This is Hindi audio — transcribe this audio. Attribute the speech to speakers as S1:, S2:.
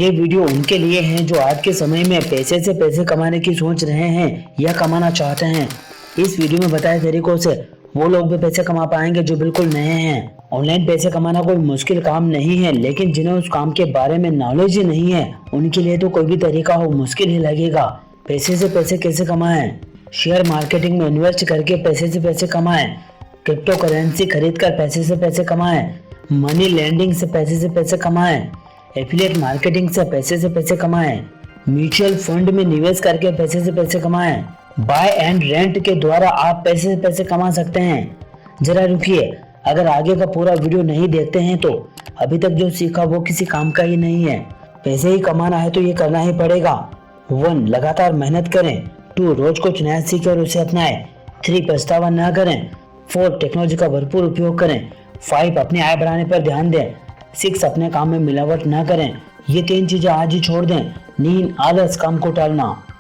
S1: ये वीडियो उनके लिए है जो आज के समय में पैसे से पैसे कमाने की सोच रहे हैं या कमाना चाहते हैं। इस वीडियो में बताए तरीकों से वो लोग भी पैसे कमा पाएंगे जो बिल्कुल नए हैं। ऑनलाइन पैसे कमाना कोई मुश्किल काम नहीं है, लेकिन जिन्हें उस काम के बारे में नॉलेज ही नहीं है उनके लिए तो कोई भी तरीका हो मुश्किल ही लगेगा। पैसे से पैसे कैसे कमाएं? शेयर मार्केटिंग में इन्वेस्ट करके पैसे से पैसे कमाएं, क्रिप्टो करेंसी खरीद कर पैसे से पैसे कमाएं, मनी लेंडिंग से पैसे कमाएं, एफिलिएट मार्केटिंग से पैसे कमाएं, म्यूचुअल फंड में निवेश करके पैसे से पैसे कमाएं, बाय एंड रेंट के द्वारा आप पैसे से पैसे कमा सकते हैं। जरा रुकिए, अगर आगे का पूरा वीडियो नहीं देखते हैं तो अभी तक जो सीखा वो किसी काम का ही नहीं है। पैसे ही कमाना है तो ये करना ही पड़ेगा। 1. लगातार मेहनत करें। 2. रोज कुछ नया सीखें और उसे अपनाएं। 3. पछतावा न करें। 4. टेक्नोलॉजी का भरपूर उपयोग करें। 5. अपनी आय बढ़ाने पर ध्यान दें। 6. अपने काम में मिलावट न करें। ये 3 चीजें आज ही छोड़ दें। नींद, आलस, काम को टालना।